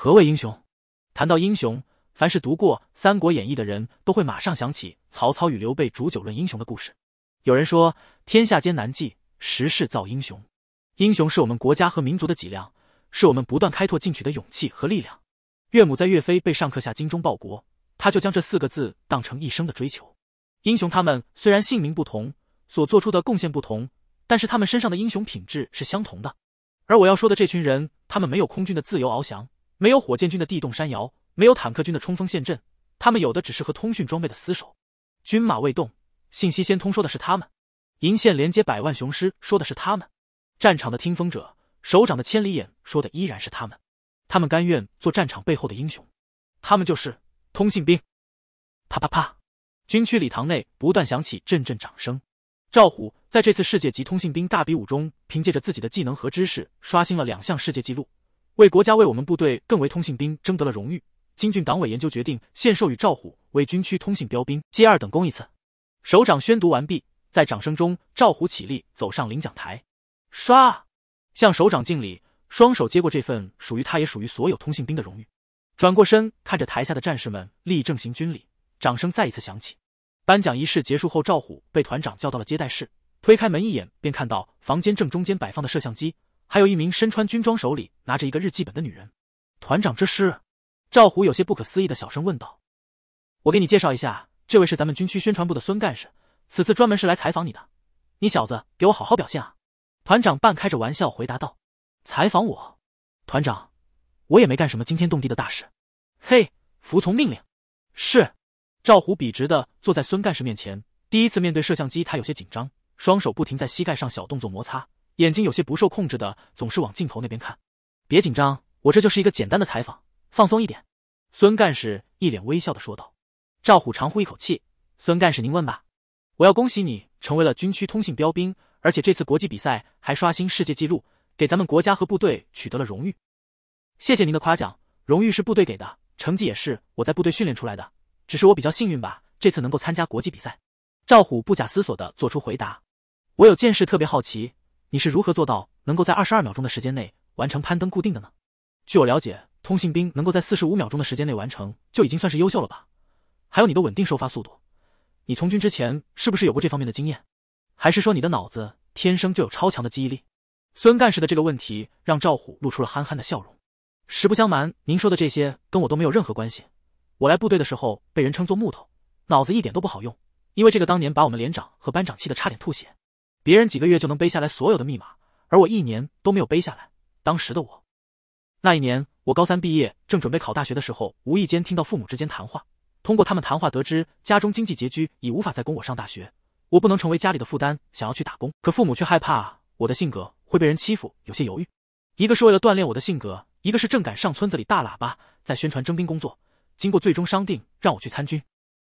何谓英雄？谈到英雄，凡是读过《三国演义》的人都会马上想起曹操与刘备煮酒论英雄的故事。有人说，天下艰难计，时势造英雄。英雄是我们国家和民族的脊梁，是我们不断开拓进取的勇气和力量。岳母在岳飞被上刻下精忠报国，他就将这4个字当成一生的追求。英雄他们虽然姓名不同，所做出的贡献不同，但是他们身上的英雄品质是相同的。而我要说的这群人，他们没有空军的自由翱翔，没有火箭军的地动山摇，没有坦克军的冲锋陷阵，他们有的只是和通讯装备的厮守。军马未动，信息先通说的是他们；营线连接百万雄师说的是他们；战场的听风者，首长的千里眼说的依然是他们。他们甘愿做战场背后的英雄，他们就是通信兵。啪啪啪，军区礼堂内不断响起阵阵掌声。赵虎在这次世界级通信兵大比武中，凭借着自己的技能和知识，刷新了2项世界纪录，为国家为我们部队更为通信兵争得了荣誉。京军党委研究决定现授予赵虎为军区通信标兵接2等功一次。首长宣读完毕，在掌声中，赵虎起立走上领奖台，唰，向首长敬礼，双手接过这份属于他也属于所有通信兵的荣誉，转过身看着台下的战士们立正行军礼，掌声再一次响起。颁奖仪式结束后，赵虎被团长叫到了接待室，推开门一眼便看到房间正中间摆放的摄像机，还有一名身穿军装手里拿着一个日记本的女人。团长，这是？赵虎有些不可思议的小声问道。我给你介绍一下，这位是咱们军区宣传部的孙干事，此次专门是来采访你的，你小子给我好好表现啊！团长半开着玩笑回答道。采访我？团长，我也没干什么惊天动地的大事。嘿，服从命令。是。赵虎笔直地坐在孙干事面前，第一次面对摄像机，他有些紧张，双手不停在膝盖上小动作摩擦，眼睛有些不受控制的总是往镜头那边看。别紧张，我这就是一个简单的采访，放松一点。孙干事一脸微笑地说道。赵虎长呼一口气，孙干事您问吧。我要恭喜你成为了军区通信标兵，而且这次国际比赛还刷新世界纪录，给咱们国家和部队取得了荣誉。谢谢您的夸奖，荣誉是部队给的，成绩也是我在部队训练出来的，只是我比较幸运吧，这次能够参加国际比赛。赵虎不假思索地做出回答。我有件事特别好奇，你是如何做到能够在22秒钟的时间内完成攀登固定的呢？据我了解，通信兵能够在45秒钟的时间内完成，就已经算是优秀了吧？还有你的稳定收发速度，你从军之前是不是有过这方面的经验？还是说你的脑子天生就有超强的记忆力？孙干事的这个问题让赵虎露出了憨憨的笑容。实不相瞒，您说的这些跟我都没有任何关系。我来部队的时候被人称作木头，脑子一点都不好用，因为这个当年把我们连长和班长气得差点吐血。别人几个月就能背下来所有的密码，而我1年都没有背下来。当时的我，那一年我高3毕业，正准备考大学的时候，无意间听到父母之间谈话，通过他们谈话得知家中经济拮据，已无法再供我上大学，我不能成为家里的负担，想要去打工，可父母却害怕我的性格会被人欺负，有些犹豫。一个是为了锻炼我的性格，一个是正赶上村子里大喇叭在宣传征兵工作，经过最终商定让我去参军。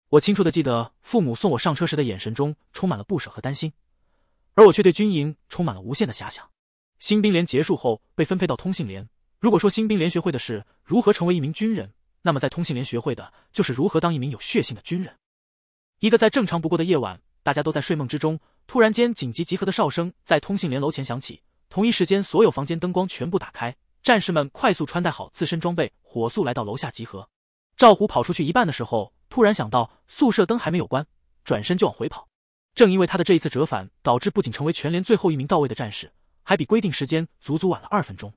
我清楚地记得父母送我上车时的眼神中充满了不舍和担心，而我却对军营充满了无限的遐想。新兵连结束后被分配到通信连，如果说新兵连学会的是如何成为一名军人，那么在通信连学会的就是如何当一名有血性的军人。一个再正常不过的夜晚，大家都在睡梦之中，突然间紧急集合的哨声在通信连楼前响起，同一时间所有房间灯光全部打开，战士们快速穿戴好自身装备，火速来到楼下集合。赵虎跑出去一半的时候，突然想到宿舍灯还没有关，转身就往回跑。正因为他的这一次折返，导致不仅成为全连最后一名到位的战士，还比规定时间足足晚了2分钟。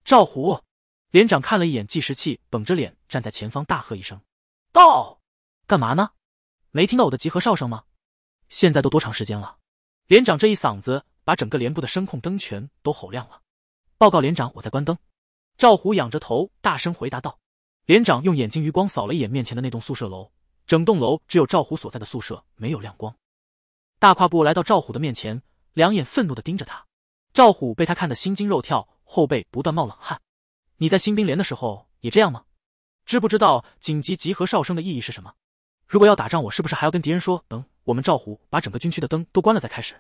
赵虎连长看了一眼计时器，绷着脸站在前方大喝一声：到！干嘛呢？没听到我的集合哨声吗？现在都多长时间了？连长这一嗓子把整个连部的声控灯全都吼亮了。报告连长，我在关灯。赵虎仰着头大声回答道。连长用眼睛余光扫了一眼面前的那栋宿舍楼，整栋楼只有赵虎所在的宿舍没有亮光。大跨步来到赵虎的面前，两眼愤怒地盯着他。赵虎被他看得心惊肉跳，后背不断冒冷汗。你在新兵连的时候也这样吗？知不知道紧急集合哨声的意义是什么？如果要打仗，我是不是还要跟敌人说，等我们赵虎把整个军区的灯都关了再开始？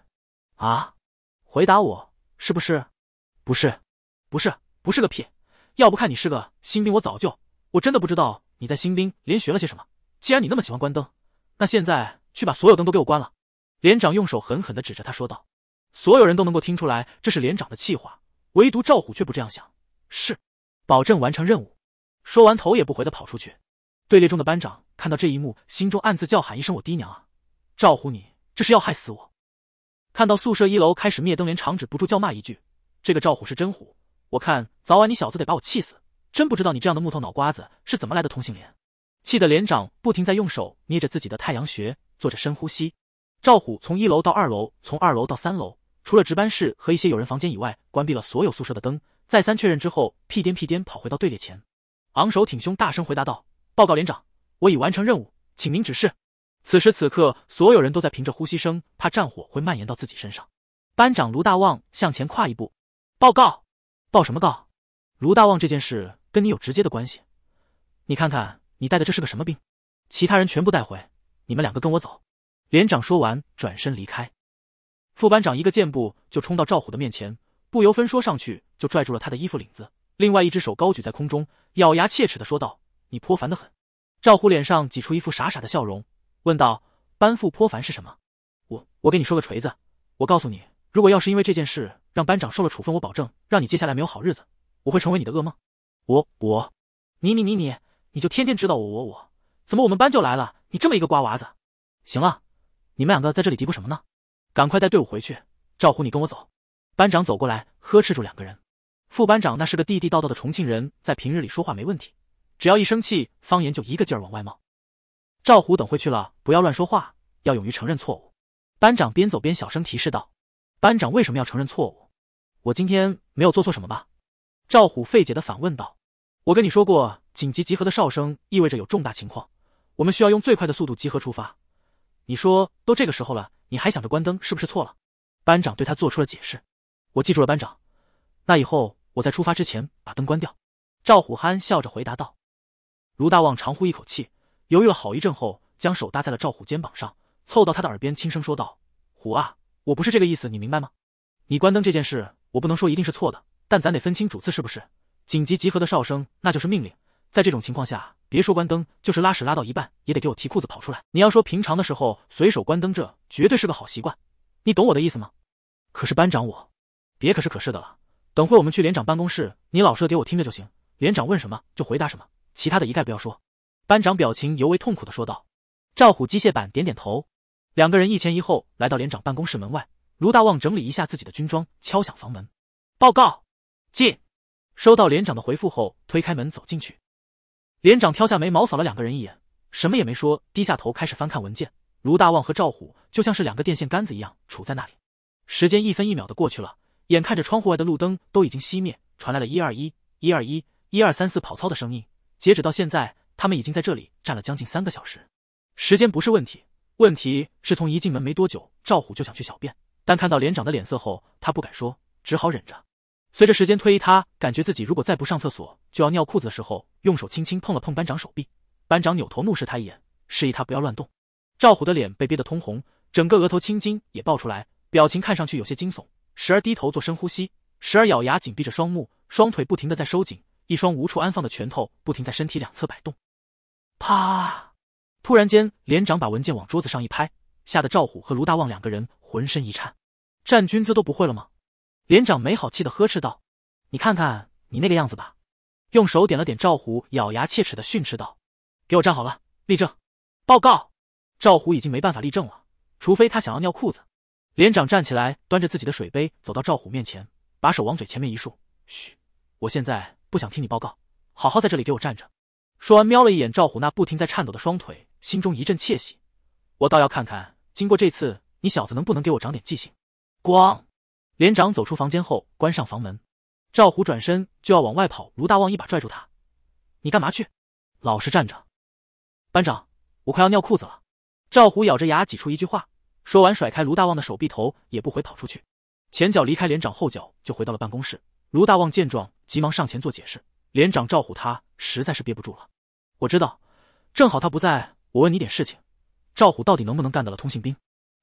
啊？回答我，是不是？不是，不是，不是个屁！要不看你是个新兵，我真的不知道你在新兵连学了些什么。既然你那么喜欢关灯，那现在去把所有灯都给我关了。连长用手狠狠地指着他说道。所有人都能够听出来这是连长的气话，唯独赵虎却不这样想。是，保证完成任务。说完头也不回的跑出去。队列中的班长看到这一幕，心中暗自叫喊一声：我爹娘啊！赵虎你这是要害死我！看到宿舍1楼开始灭灯，连长止不住叫骂一句：这个赵虎是真虎，我看早晚你小子得把我气死！真不知道你这样的木头脑瓜子是怎么来的同性恋。气得连长不停在用手捏着自己的太阳穴，做着深呼吸。赵虎从1楼到2楼，从2楼到3楼，除了值班室和一些有人房间以外，关闭了所有宿舍的灯。再三确认之后，屁颠屁颠跑回到队列前，昂首挺胸，大声回答道：报告连长，我已完成任务，请您指示。此时此刻，所有人都在凭着呼吸声，怕战火会蔓延到自己身上。班长卢大旺向前跨一步：报告。报什么告？卢大旺，这件事跟你有直接的关系。你看看你带的这是个什么病？其他人全部带回，你们2个跟我走。连长说完转身离开。副班长一个箭步就冲到赵虎的面前，不由分说上去就拽住了他的衣服领子，另外一只手高举在空中，咬牙切齿地说道：你颇烦得很。赵虎脸上挤出一副傻傻的笑容，问道：班副颇烦是什么？我给你说个锤子，我告诉你，如果要是因为这件事让班长受了处分，我保证让你接下来没有好日子，我会成为你的噩梦。你就天天知道我，怎么我们班就来了你这么一个瓜娃子？行了，你们2个在这里嘀咕什么呢？赶快带队伍回去。赵虎，你跟我走。班长走过来呵斥住2个人。副班长那是个地地道道的重庆人，在平日里说话没问题，只要一生气，方言就一个劲儿往外冒。赵虎，等回去了不要乱说话，要勇于承认错误。班长边走边小声提示道。班长为什么要承认错误？我今天没有做错什么吧？赵虎费解地反问道。我跟你说过，紧急集合的哨声意味着有重大情况，我们需要用最快的速度集合出发。你说都这个时候了，你还想着关灯，是不是错了？班长对他做出了解释。我记住了，班长。那以后我在出发之前把灯关掉。赵虎憨笑着回答道。卢大旺长呼一口气，犹豫了好一阵后，将手搭在了赵虎肩膀上，凑到他的耳边轻声说道：虎啊，我不是这个意思，你明白吗？你关灯这件事，我不能说一定是错的，但咱得分清主次，是不是？紧急集合的哨声那就是命令，在这种情况下，别说关灯，就是拉屎拉到一半也得给我提裤子跑出来。你要说平常的时候随手关灯，这绝对是个好习惯，你懂我的意思吗？可是班长，我别可是可是的了，等会我们去连长办公室，你老实的给我听着就行，连长问什么就回答什么，其他的一概不要说。班长表情尤为痛苦的说道。赵虎机械板点点头。2个人一前一后来到连长办公室门外，卢大旺整理一下自己的军装，敲响房门。报告，进。收到连长的回复后，推开门走进去。连长挑下眉毛扫了2个人一眼，什么也没说，低下头开始翻看文件。卢大旺和赵虎就像是2个电线杆子一样杵在那里。时间1分1秒的过去了，眼看着窗户外的路灯都已经熄灭，传来了121、121、1234跑操的声音。截止到现在，他们已经在这里站了将近3个小时。时间不是问题，问题是从一进门没多久，赵虎就想去小便，但看到连长的脸色后，他不敢说，只好忍着。随着时间推移，他感觉自己如果再不上厕所就要尿裤子的时候，用手轻轻碰了碰班长手臂。班长扭头怒视他一眼，示意他不要乱动。赵虎的脸被憋得通红，整个额头青筋也爆出来，表情看上去有些惊悚，时而低头做深呼吸，时而咬牙紧闭着双目，双腿不停地在收紧，一双无处安放的拳头不停在身体2侧摆动。啪！突然间，连长把文件往桌子上一拍，吓得赵虎和卢大旺2个人浑身一颤。站军姿都不会了吗？连长没好气地呵斥道：你看看你那个样子吧。用手点了点赵虎，咬牙切齿地训斥道：给我站好了，立正。报告。赵虎已经没办法立正了，除非他想要尿裤子。连长站起来，端着自己的水杯走到赵虎面前，把手往嘴前面一竖：嘘，我现在不想听你报告，好好在这里给我站着。说完瞄了一眼赵虎那不停在颤抖的双腿，心中一阵窃喜，我倒要看看经过这次你小子能不能给我长点记性。咣！连长走出房间后关上房门。赵虎转身就要往外跑，卢大旺一把拽住他：你干嘛去？老实站着。班长，我快要尿裤子了。赵虎咬着牙挤出一句话，说完甩开卢大旺的手臂，头也不回跑出去，前脚离开连长，后脚就回到了办公室。卢大旺见状急忙上前做解释，连长赵虎他实在是憋不住了。我知道，正好他不在，我问你点事情，赵虎到底能不能干得了通信兵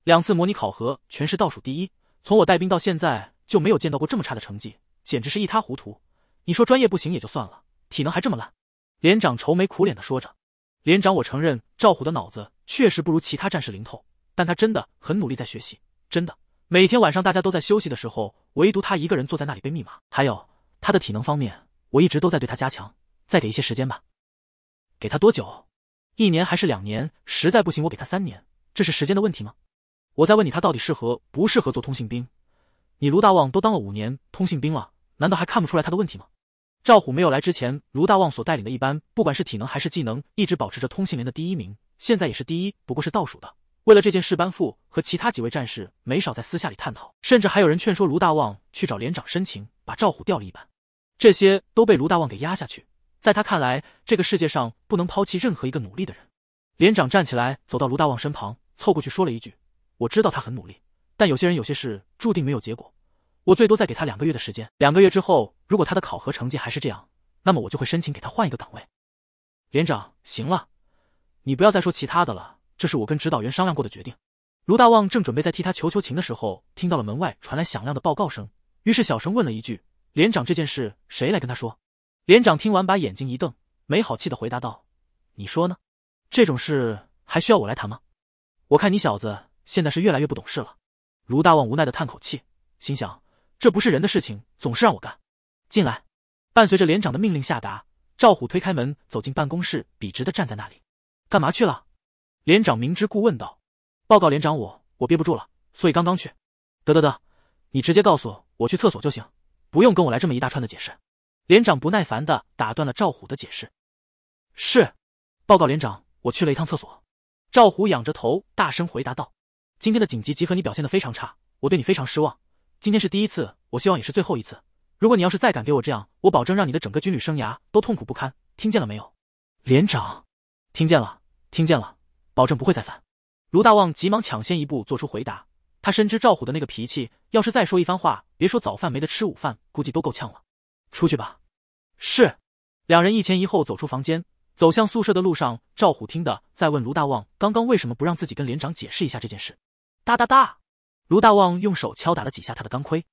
？2次模拟考核全市倒数第一，从我带兵到现在就没有见到过这么差的成绩，简直是一塌糊涂。你说专业不行也就算了，体能还这么烂。连长愁眉苦脸地说着。连长，我承认赵虎的脑子确实不如其他战士灵透，但他真的很努力在学习，真的。每天晚上大家都在休息的时候，唯独他一个人坐在那里背密码。还有他的体能方面，我一直都在对他加强，再给一些时间吧。给他多久？1年还是2年？实在不行我给他3年，这是时间的问题吗？我在问你他到底适合不适合做通信兵？你卢大旺都当了5年通信兵了，难道还看不出来他的问题吗？赵虎没有来之前，卢大旺所带领的一班，不管是体能还是技能，一直保持着通信连的第1名，现在也是第1，不过是倒数的。为了这件事，班副和其他几位战士没少在私下里探讨，甚至还有人劝说卢大旺去找连长申请把赵虎调了一班，这些都被卢大旺给压下去。在他看来，这个世界上不能抛弃任何一个努力的人。连长站起来走到卢大旺身旁，凑过去说了一句：我知道他很努力，但有些人有些事注定没有结果，我最多再给他2个月的时间，2个月之后，如果他的考核成绩还是这样，那么我就会申请给他换一个岗位。连长，行了，你不要再说其他的了，这是我跟指导员商量过的决定。卢大旺正准备再替他求情的时候，听到了门外传来响亮的报告声，于是小声问了一句：连长，这件事谁来跟他说？连长听完把眼睛一瞪，没好气的回答道：你说呢？这种事还需要我来谈吗？我看你小子现在是越来越不懂事了。卢大旺无奈的叹口气，心想这不是人的事情，总是让我干。进来。伴随着连长的命令下达，赵虎推开门走进办公室，笔直的站在那里。干嘛去了？连长明知故问道。报告连长，我憋不住了，所以刚刚去。得，你直接告诉我去厕所就行，不用跟我来这么一大串的解释。连长不耐烦地打断了赵虎的解释。是，报告连长，我去了一趟厕所。赵虎仰着头大声回答道。今天的紧急集合你表现得非常差，我对你非常失望。今天是第1次，我希望也是最后一次。如果你要是再敢给我这样，我保证让你的整个军旅生涯都痛苦不堪，听见了没有？连长，听见了，保证不会再犯。卢大旺急忙抢先一步做出回答，他深知赵虎的那个脾气，要是再说一番话，别说早饭没得吃，午饭估计都够呛了。出去吧。是。两人一前一后走出房间，走向宿舍的路上，赵虎听得在问卢大旺刚刚为什么不让自己跟连长解释一下这件事。哒哒哒，卢大旺用手敲打了几下他的钢盔。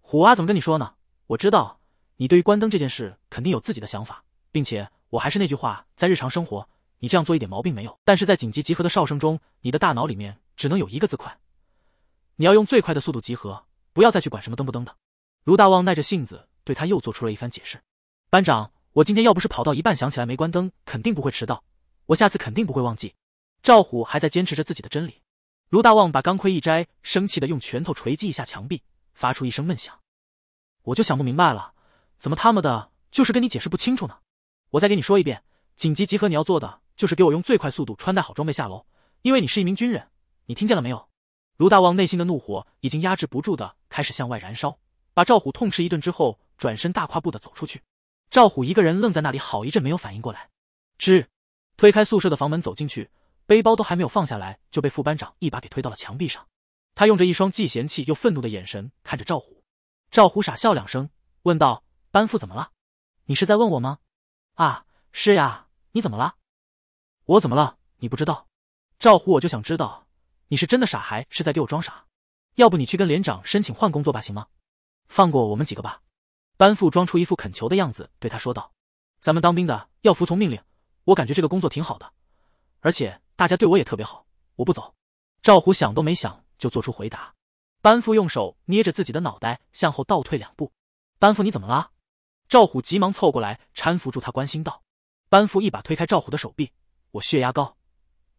虎啊，怎么跟你说呢？我知道你对于关灯这件事肯定有自己的想法，并且我还是那句话，在日常生活你这样做一点毛病没有，但是在紧急集合的哨声中，你的大脑里面只能有一个字快，你要用最快的速度集合，不要再去管什么灯不灯的。卢大旺耐着性子对他又做出了一番解释。班长，我今天要不是跑到一半想起来没关灯，肯定不会迟到，我下次肯定不会忘记。赵虎还在坚持着自己的真理。卢大旺把钢盔一摘，生气地用拳头锤击一下墙壁，发出一声闷响。我就想不明白了，怎么他们的就是跟你解释不清楚呢？我再给你说一遍，紧急集合你要做的就是给我用最快速度穿戴好装备下楼，因为你是一名军人，你听见了没有？卢大旺内心的怒火已经压制不住的开始向外燃烧，把赵虎痛斥一顿之后，转身大跨步的走出去。赵虎一个人愣在那里好一阵没有反应过来。推开宿舍的房门走进去，背包都还没有放下来，就被副班长一把给推到了墙壁上。他用着一双既嫌弃又愤怒的眼神看着赵虎。赵虎傻笑2声，问道：班副怎么了？你是在问我吗？啊，是呀，你怎么了？我怎么了？你不知道？赵虎，我就想知道，你是真的傻还是在给我装傻？要不你去跟连长申请换工作吧，行吗？放过我们几个吧。班副装出一副恳求的样子对他说道。咱们当兵的要服从命令，我感觉这个工作挺好的，而且大家对我也特别好，我不走。赵虎想都没想就做出回答。班副用手捏着自己的脑袋向后倒退2步。班副你怎么了？赵虎急忙凑过来搀扶住他，关心道。班副一把推开赵虎的手臂。我血压高，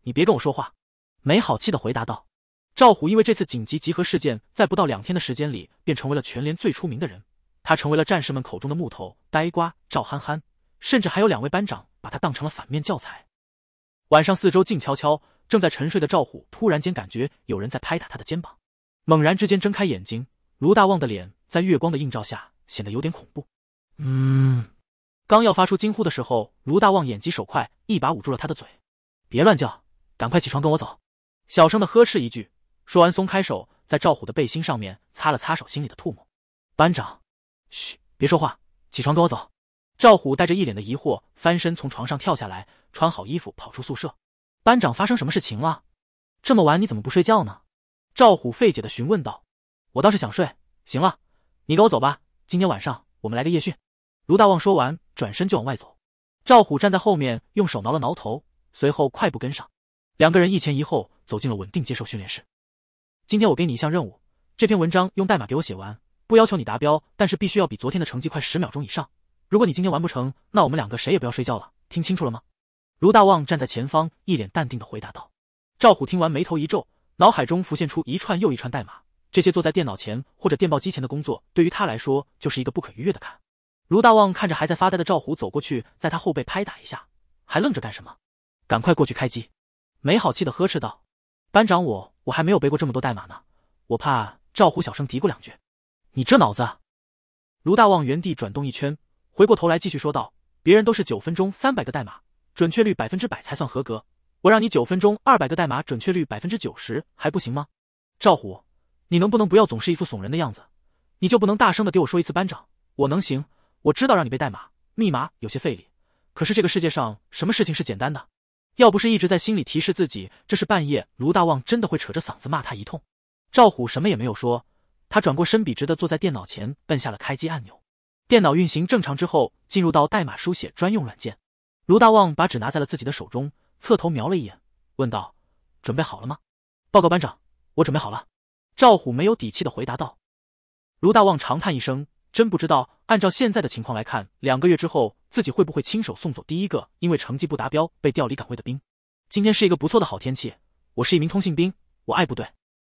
你别跟我说话。没好气的回答道。赵虎因为这次紧急集合事件，在不到2天的时间里便成为了全连最出名的人，他成为了战士们口中的木头、呆瓜、赵憨憨，甚至还有2位班长把他当成了反面教材。晚上四周静悄悄，正在沉睡的赵虎突然间感觉有人在拍打他的肩膀，猛然之间睁开眼睛，卢大旺的脸在月光的映照下显得有点恐怖。刚要发出惊呼的时候，卢大旺眼疾手快，一把捂住了他的嘴。别乱叫，赶快起床跟我走。小声的呵斥一句，说完松开手，在赵虎的背心上面擦了擦手心里的唾沫。班长，嘘，别说话，起床跟我走。赵虎带着一脸的疑惑，翻身从床上跳下来，穿好衣服跑出宿舍。班长，发生什么事情了？这么晚你怎么不睡觉呢？赵虎费解地询问道。我倒是想睡，行了，你跟我走吧，今天晚上我们来个夜训。卢大旺说完，转身就往外走。赵虎站在后面，用手挠了挠头，随后快步跟上。2个人一前一后走进了稳定接受训练室。今天我给你一项任务，这篇文章用代码给我写完，不要求你达标，但是必须要比昨天的成绩快10秒钟以上。如果你今天完不成，那我们两个谁也不要睡觉了，听清楚了吗？卢大旺站在前方，一脸淡定地回答道。赵虎听完眉头一皱，脑海中浮现出一串又一串代码，这些坐在电脑前或者电报机前的工作，对于他来说就是一个不可逾越的坎。卢大旺看着还在发呆的赵虎走过去，在他后背拍打一下，还愣着干什么？赶快过去开机！没好气地呵斥道。班长，我还没有背过这么多代码呢，我怕。赵虎小声嘀咕两句。你这脑子！卢大旺原地转动一圈，回过头来继续说道，别人都是9分钟300个代码，准确率100%才算合格，我让你9分钟200个代码，准确率90%还不行吗？赵虎，你能不能不要总是一副怂人的样子？你就不能大声的给我说一次班长，我能行，我知道让你背代码密码有些费力，可是这个世界上什么事情是简单的？要不是一直在心里提示自己这是半夜，卢大旺真的会扯着嗓子骂他一通。赵虎什么也没有说，他转过身笔直地坐在电脑前，摁下了开机按钮。电脑运行正常之后，进入到代码书写专用软件。卢大旺把纸拿在了自己的手中，侧头瞄了一眼，问道：准备好了吗？报告班长，我准备好了。赵虎没有底气地回答道。卢大旺长叹一声，真不知道按照现在的情况来看，2个月之后自己会不会亲手送走第一个因为成绩不达标被调离岗位的兵。今天是一个不错的好天气，我是一名通信兵，我爱部队。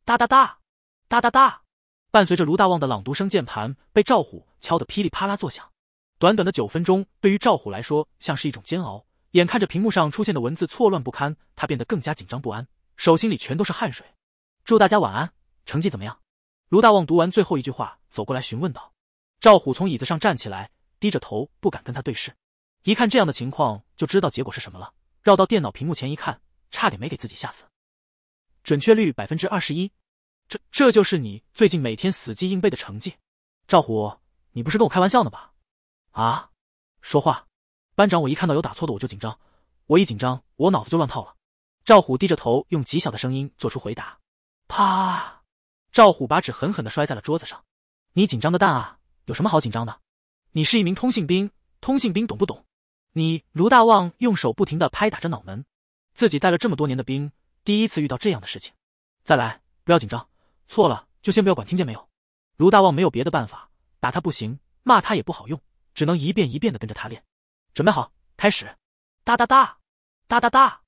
哒哒哒，哒哒哒，伴随着卢大旺的朗读声，键盘被赵虎敲得噼里啪啦作响。短短的9分钟，对于赵虎来说像是一种煎熬。眼看着屏幕上出现的文字错乱不堪，他变得更加紧张不安，手心里全都是汗水。祝大家晚安，成绩怎么样？卢大旺读完最后一句话，走过来询问道。赵虎从椅子上站起来，低着头，不敢跟他对视。一看这样的情况，就知道结果是什么了。绕到电脑屏幕前一看，差点没给自己吓死。准确率21%，这就是你最近每天死记硬背的成绩？赵虎，你不是跟我开玩笑呢吧？啊，说话！班长，我一看到有打错的我就紧张，我一紧张我脑子就乱套了。赵虎低着头，用极小的声音做出回答。啪！赵虎把纸狠狠地摔在了桌子上。你紧张个蛋啊！有什么好紧张的？你是一名通信兵，通信兵懂不懂？你……卢大旺用手不停地拍打着脑门，自己带了这么多年的兵，第一次遇到这样的事情。再来，不要紧张，错了就先不要管，听见没有？卢大旺没有别的办法，打他不行，骂他也不好用，只能一遍一遍地跟着他练。准备好，开始！哒哒哒，哒哒哒。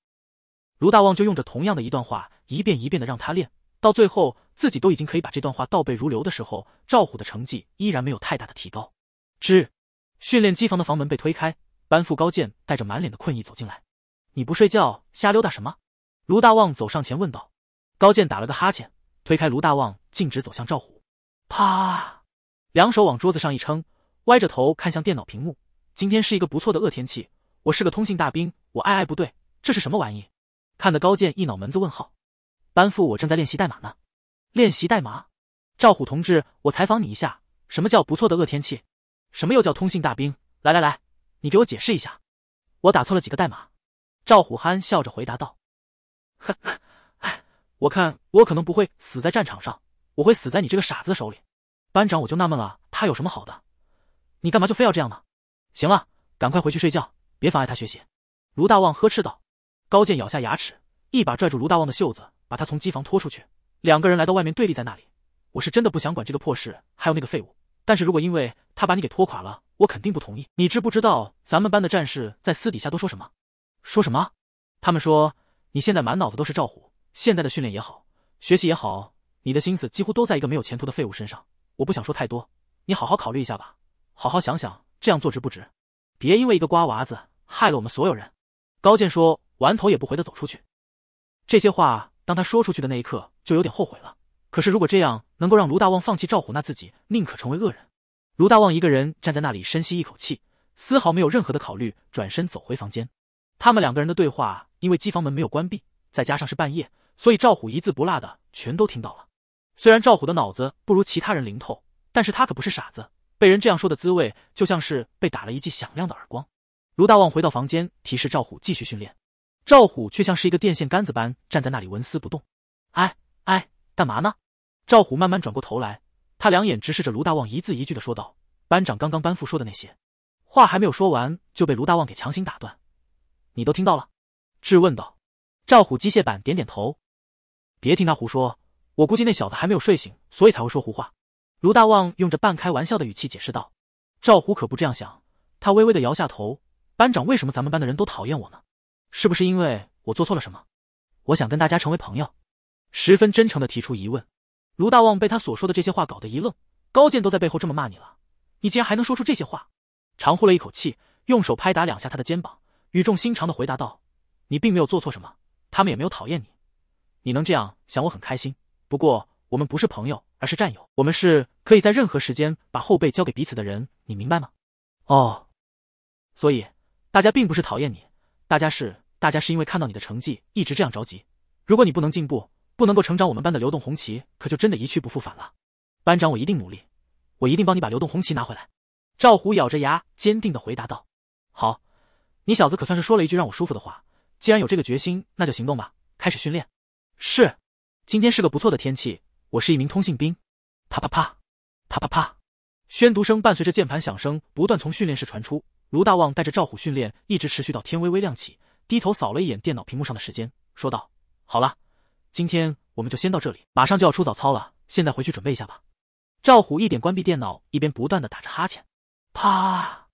卢大旺就用着同样的一段话，一遍一遍地让他练，到最后自己都已经可以把这段话倒背如流的时候，赵虎的成绩依然没有太大的提高。训练机房的房门被推开，班副高健带着满脸的困意走进来。你不睡觉，瞎溜达什么？卢大旺走上前问道。高健打了个哈欠，推开卢大旺，径直走向赵虎。啪！两手往桌子上一撑，歪着头看向电脑屏幕。今天是一个不错的恶天气，我是个通信大兵，我爱部队，这是什么玩意？看得高健一脑门子问号。班副，我正在练习代码呢。练习代码？赵虎同志，我采访你一下，什么叫不错的恶天气？什么又叫通信大兵？来，你给我解释一下。我打错了几个代码。赵虎憨笑着回答道。我看我可能不会死在战场上，我会死在你这个傻子的手里。班长，我就纳闷了，他有什么好的？你干嘛就非要这样呢？行了，赶快回去睡觉，别妨碍他学习。卢大旺呵斥道。高健咬下牙齿，一把拽住卢大旺的袖子，把他从机房拖出去。两个人来到外面对立在那里。我是真的不想管这个破事，还有那个废物，但是如果因为他把你给拖垮了，我肯定不同意。你知不知道咱们班的战士在私底下都说什么？说什么？他们说你现在满脑子都是赵虎，现在的训练也好，学习也好，你的心思几乎都在一个没有前途的废物身上。我不想说太多，你好好考虑一下吧，好好想想这样做值不值，别因为一个瓜娃子害了我们所有人。高健说完头也不回地走出去。这些话当他说出去的那一刻就有点后悔了，可是如果这样能够让卢大旺放弃赵虎，那自己宁可成为恶人。卢大旺一个人站在那里深吸一口气，丝毫没有任何的考虑，转身走回房间。他们两个人的对话因为机房门没有关闭，再加上是半夜，所以赵虎一字不落的全都听到了。虽然赵虎的脑子不如其他人灵透，但是他可不是傻子，被人这样说的滋味就像是被打了一记响亮的耳光。卢大旺回到房间，提示赵虎继续训练。赵虎却像是一个电线杆子般站在那里纹丝不动。干嘛呢？赵虎慢慢转过头来，他两眼直视着卢大旺，一字一句地说道。班长刚刚班副说的那些话还没有说完，就被卢大旺给强行打断。你都听到了？质问道。赵虎机械版点点头。别听他胡说，我估计那小子还没有睡醒，所以才会说胡话。卢大旺用着半开玩笑的语气解释道。赵虎可不这样想，他微微的摇下头，班长，为什么咱们班的人都讨厌我呢？是不是因为我做错了什么？我想跟大家成为朋友。十分真诚的提出疑问。卢大旺被他所说的这些话搞得一愣，高健都在背后这么骂你了，你竟然还能说出这些话？长呼了一口气，用手拍打2下他的肩膀，语重心长的回答道，你并没有做错什么，他们也没有讨厌你，你能这样想我很开心，不过我们不是朋友，而是战友，我们是可以在任何时间把后背交给彼此的人，你明白吗？哦，所以大家并不是讨厌你，大家是因为看到你的成绩一直这样着急，如果你不能进步，不能够成长，我们班的流动红旗可就真的一去不复返了。班长，我一定努力，我一定帮你把流动红旗拿回来。赵虎咬着牙坚定地回答道。好，你小子可算是说了一句让我舒服的话，既然有这个决心，那就行动吧，开始训练。是，今天是个不错的天气，我是一名通信兵。啪啪啪，啪啪啪，宣读声伴随着键盘响声不断从训练室传出。卢大旺带着赵虎训练一直持续到天微微亮起，低头扫了一眼电脑屏幕上的时间，说道，好了，今天我们就先到这里，马上就要出早操了，现在回去准备一下吧。赵虎一边关闭电脑，一边不断地打着哈欠。啪！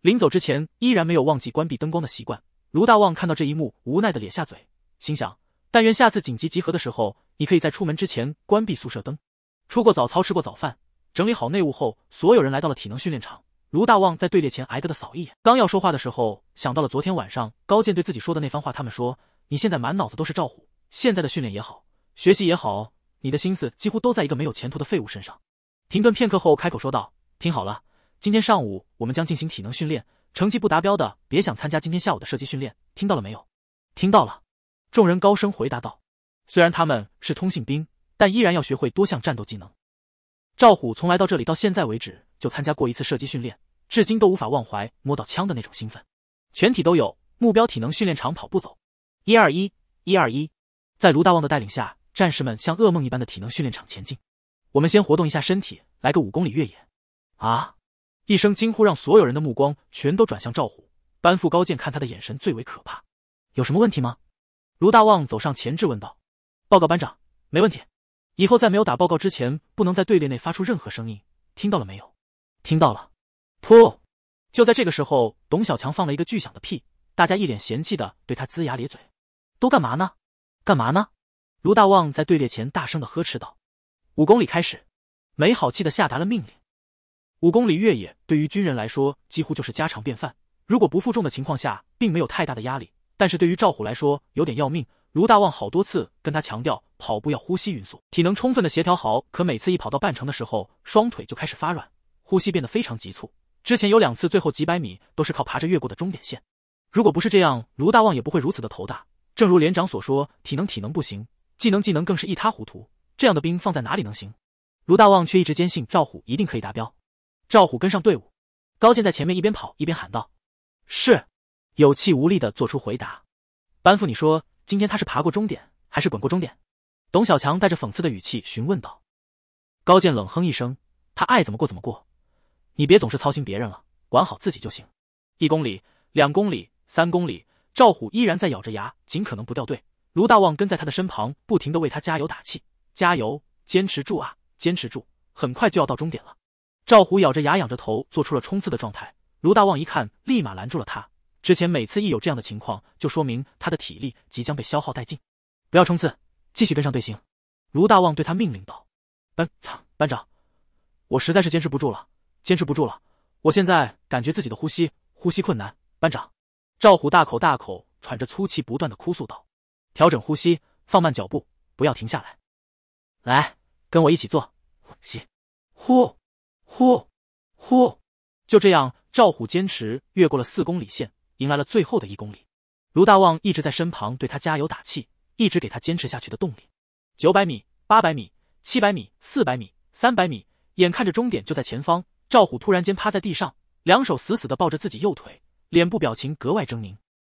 临走之前依然没有忘记关闭灯光的习惯。卢大旺看到这一幕，无奈地咧下嘴，心想，但愿下次紧急集合的时候，你可以在出门之前关闭宿舍灯。出过早操，吃过早饭，整理好内务后，所有人来到了体能训练场。卢大旺在队列前挨个的扫一眼，刚要说话的时候，想到了昨天晚上高健对自己说的那番话，他们说，你现在满脑子都是赵虎，现在的训练也好，学习也好，你的心思几乎都在一个没有前途的废物身上。停顿片刻后开口说道，听好了，今天上午我们将进行体能训练，成绩不达标的别想参加今天下午的射击训练，听到了没有？听到了。众人高声回答道。虽然他们是通信兵，但依然要学会多项战斗技能。赵虎从来到这里到现在为止就参加过一次射击训练，至今都无法忘怀摸到枪的那种兴奋。全体都有目标体能训练场跑步走，121，121。在卢大旺的带领下，战士们像噩梦一般的体能训练场前进。我们先活动一下身体，来个5公里越野。啊！一声惊呼让所有人的目光全都转向赵虎。班副高健看他的眼神最为可怕。有什么问题吗？卢大旺走上前质问道。报告班长，没问题。以后在没有打报告之前，不能在队列内发出任何声音，听到了没有？听到了。噗！就在这个时候，董小强放了一个巨响的屁，大家一脸嫌弃的对他龇牙咧嘴。都干嘛呢？干嘛呢？卢大旺在队列前大声的呵斥道。5公里开始。没好气的下达了命令。5公里越野对于军人来说几乎就是家常便饭，如果不负重的情况下并没有太大的压力，但是对于赵虎来说有点要命。卢大旺好多次跟他强调跑步要呼吸匀速，体能充分的协调好，可每次一跑到半程的时候，双腿就开始发软，呼吸变得非常急促。之前有2次最后几百米都是靠爬着越过的终点线，如果不是这样，卢大旺也不会如此的头大。正如连长所说，体能不行，技能更是一塌糊涂，这样的兵放在哪里能行？卢大旺却一直坚信赵虎一定可以达标。赵虎跟上队伍，高健在前面一边跑一边喊道：是，有气无力地做出回答。班副，你说今天他是爬过终点还是滚过终点？董小强带着讽刺的语气询问道。高健冷哼一声，他爱怎么过怎么过，你别总是操心别人了，管好自己就行。1公里、2公里、3公里，赵虎依然在咬着牙尽可能不掉队。卢大旺跟在他的身旁，不停地为他加油打气，加油，坚持住啊，坚持住，很快就要到终点了。赵虎咬着牙仰着头做出了冲刺的状态，卢大旺一看立马拦住了他。之前每次一有这样的情况，就说明他的体力即将被消耗殆尽。不要冲刺，继续跟上队形。卢大旺对他命令道。班长，我实在是坚持不住了，我现在感觉自己的呼吸困难，班长。赵虎大口喘着粗气不断的哭诉道。调整呼吸，放慢脚步，不要停下来。来，跟我一起做，吸，呼，呼，呼。就这样，赵虎坚持越过了4公里线，迎来了最后的1公里。卢大旺一直在身旁对他加油打气，一直给他坚持下去的动力。900米、800米、700米、400米、300米，眼看着终点就在前方，赵虎突然间趴在地上，2手死死地抱着自己右腿，脸部表情格外狰狞。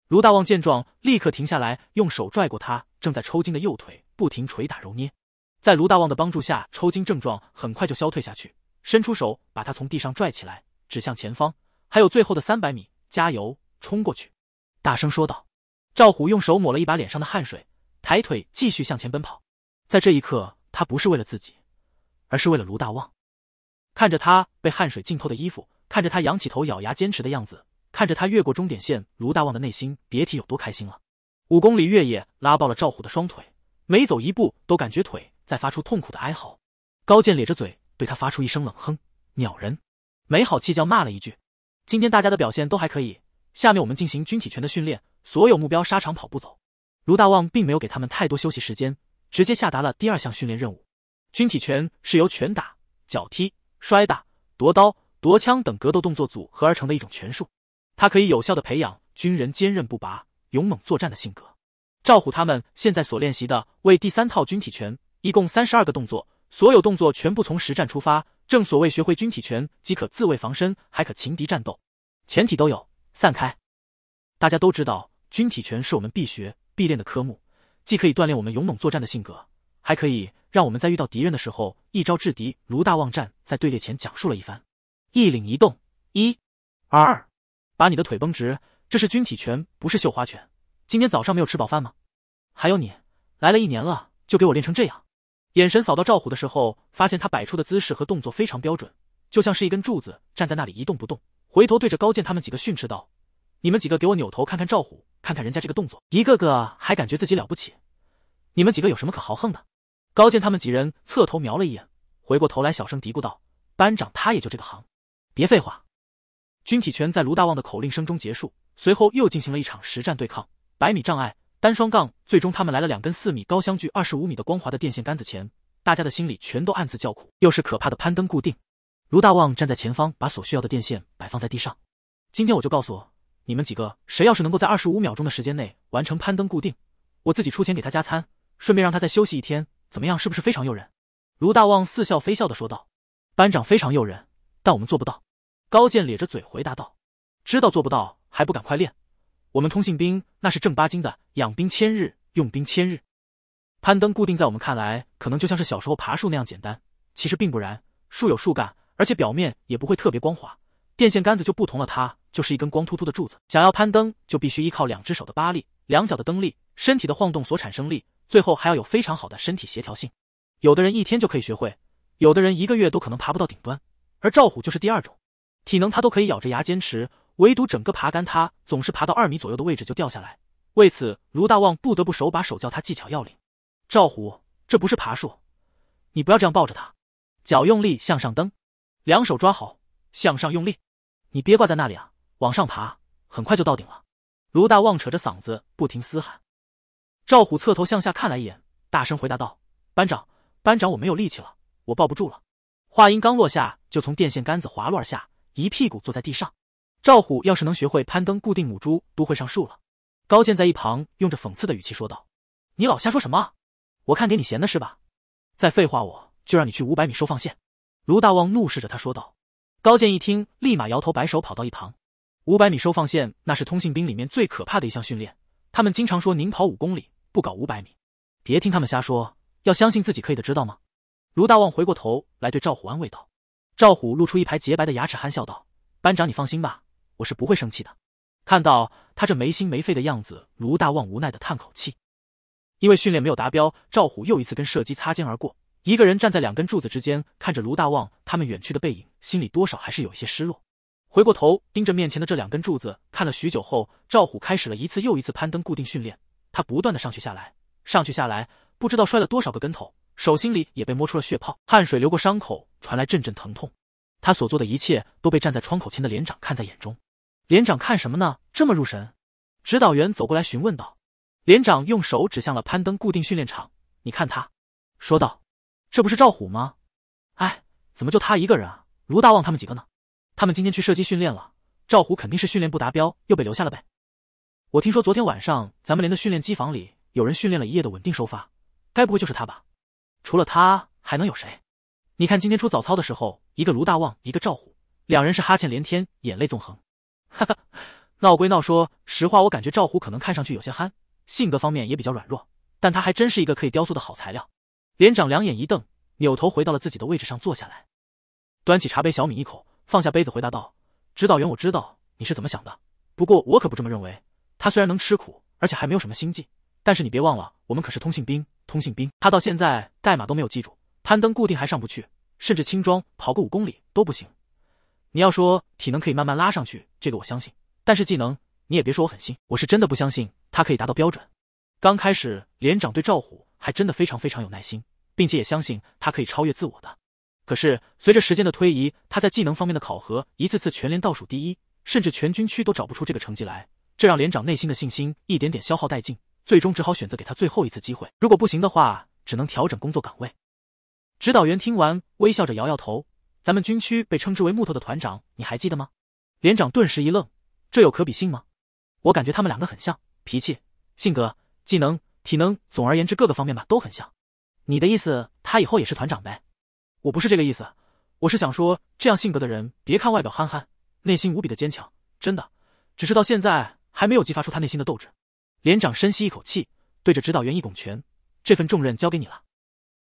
卢大旺见状，立刻停下来，用手拽过他正在抽筋的右腿，不停捶打揉捏。在卢大旺的帮助下，抽筋症状很快就消退下去，伸出手把他从地上拽起来，指向前方，还有最后的300米，加油，冲过去！大声说道。赵虎用手抹了一把脸上的汗水，抬腿继续向前奔跑。在这一刻，他不是为了自己，而是为了卢大旺。看着他被汗水浸透的衣服，看着他仰起头咬牙坚持的样子，看着他越过终点线，卢大旺的内心别提有多开心了。5公里越野拉爆了赵虎的双腿，每走一步都感觉腿在发出痛苦的哀嚎。高健咧着嘴对他发出一声冷哼：“鸟人！”没好气叫骂了一句：“今天大家的表现都还可以，下面我们进行军体拳的训练，所有目标沙场跑步走。”卢大旺并没有给他们太多休息时间，直接下达了第2项训练任务。军体拳是由拳打、脚踢、摔打、夺刀、夺枪等格斗动作组合而成的一种拳术，它可以有效地培养军人坚韧不拔、勇猛作战的性格。赵虎他们现在所练习的为第3套军体拳，一共32个动作，所有动作全部从实战出发。正所谓学会军体拳，即可自卫防身，还可擒敌战斗。前体都有，散开。大家都知道，军体拳是我们必学必练的科目，既可以锻炼我们勇猛作战的性格，还可以让我们在遇到敌人的时候一招制敌。卢大旺站在队列前讲述了一番：一领一动，1、2，把你的腿绷直，这是军体拳，不是绣花拳。今天早上没有吃饱饭吗？还有你，来了1年了，就给我练成这样。眼神扫到赵虎的时候，发现他摆出的姿势和动作非常标准，就像是一根柱子站在那里一动不动。回头对着高健他们几个训斥道：“你们几个给我扭头看看赵虎，看看人家这个动作，一个个还感觉自己了不起，你们几个有什么可豪横的？”高健他们几人侧头瞄了一眼，回过头来小声嘀咕道：“班长他也就这个行。”别废话。军体拳在卢大旺的口令声中结束，随后又进行了一场实战对抗，100米障碍单双杠，最终他们来了2根4米高相距25米的光滑的电线杆子前，大家的心里全都暗自叫苦，又是可怕的攀登固定。卢大旺站在前方，把所需要的电线摆放在地上。今天我就告诉你们几个，谁要是能够在25秒钟的时间内完成攀登固定，我自己出钱给他加餐，顺便让他再休息1天，怎么样？是不是非常诱人？卢大旺似笑非笑地说道：“班长非常诱人，但我们做不到。”高健咧着嘴回答道：“知道做不到，还不赶快练？我们通信兵那是正八经的，养兵千日，用兵千日。攀登固定在我们看来，可能就像是小时候爬树那样简单，其实并不然。树有树干，而且表面也不会特别光滑。电线杆子就不同了，它就是一根光秃秃的柱子。想要攀登，就必须依靠2只手的扒力、2脚的蹬力、身体的晃动所产生力，最后还要有非常好的身体协调性。有的人1天就可以学会，有的人1个月都可能爬不到顶端，而赵虎就是第2种，体能他都可以咬着牙坚持。唯独整个爬杆，他总是爬到2米左右的位置就掉下来。为此，卢大旺不得不手把手教他技巧要领。赵虎，这不是爬树，你不要这样抱着他，脚用力向上蹬，2手抓好，向上用力。你别挂在那里啊，往上爬，很快就到顶了。卢大旺扯着嗓子不停嘶喊。赵虎侧头向下看了一眼，大声回答道：“班长，我没有力气了，我抱不住了。”话音刚落下，就从电线杆子滑落而下，一屁股坐在地上。赵虎要是能学会攀登固定，母猪都会上树了。高健在一旁用着讽刺的语气说道：“你老瞎说什么？我看给你闲的是吧？再废话我就让你去500米收放线。”卢大旺怒视着他说道。高健一听，立马摇头摆手跑到一旁。500米收放线那是通信兵里面最可怕的一项训练，他们经常说宁跑5公里，不搞500米。别听他们瞎说，要相信自己可以的，知道吗？卢大旺回过头来对赵虎安慰道。赵虎露出一排洁白的牙齿，憨笑道：“班长你放心吧，我是不会生气的。”看到他这没心没肺的样子，卢大旺无奈的叹口气。因为训练没有达标，赵虎又一次跟射击擦肩而过，一个人站在2根柱子之间，看着卢大旺他们远去的背影，心里多少还是有一些失落。回过头盯着面前的这2根柱子，看了许久后，赵虎开始了一次又一次攀登固定训练。他不断的上去下来，上去下来，不知道摔了多少个跟头，手心里也被摸出了血泡，汗水流过伤口，传来阵阵疼痛。他所做的一切都被站在窗口前的连长看在眼中。连长看什么呢？这么入神？指导员走过来询问道。连长用手指向了攀登固定训练场，你看他，说道：“这不是赵虎吗？哎，怎么就他一个人啊？卢大旺他们几个呢？他们今天去射击训练了，赵虎肯定是训练不达标，又被留下了呗。我听说昨天晚上咱们连的训练机房里有人训练了1夜的稳定收发，该不会就是他吧？除了他还能有谁？你看今天出早操的时候，一个卢大旺，一个赵虎，2人是哈欠连天，眼泪纵横。哈哈，闹归闹，说实话，我感觉赵虎可能看上去有些憨，性格方面也比较软弱，但他还真是一个可以雕塑的好材料。”连长2眼一瞪，扭头回到了自己的位置上坐下来，端起茶杯小抿一口，放下杯子回答道：“指导员，我知道你是怎么想的，不过我可不这么认为。他虽然能吃苦，而且还没有什么心计，但是你别忘了，我们可是通信兵，他到现在代码都没有记住，攀登固定还上不去，甚至轻装跑个5公里都不行。你要说体能可以慢慢拉上去，这个我相信，但是技能，你也别说我狠心，我是真的不相信他可以达到标准。刚开始，连长对赵虎还真的非常有耐心，并且也相信他可以超越自我的。可是随着时间的推移，他在技能方面的考核一次次全连倒数第一，甚至全军区都找不出这个成绩来，这让连长内心的信心一点点消耗殆尽，最终只好选择给他最后一次机会。如果不行的话，只能调整工作岗位。指导员听完，微笑着摇摇头：“咱们军区被称之为木头的团长，你还记得吗？”连长顿时一愣，这有可比性吗？我感觉他们两个很像，脾气、性格、技能、体能，总而言之各个方面吧都很像。你的意思，他以后也是团长呗？我不是这个意思，我是想说，这样性格的人，别看外表憨憨，内心无比的坚强，真的，只是到现在还没有激发出他内心的斗志。连长深吸一口气，对着指导员一拱拳：“这份重任交给你了。”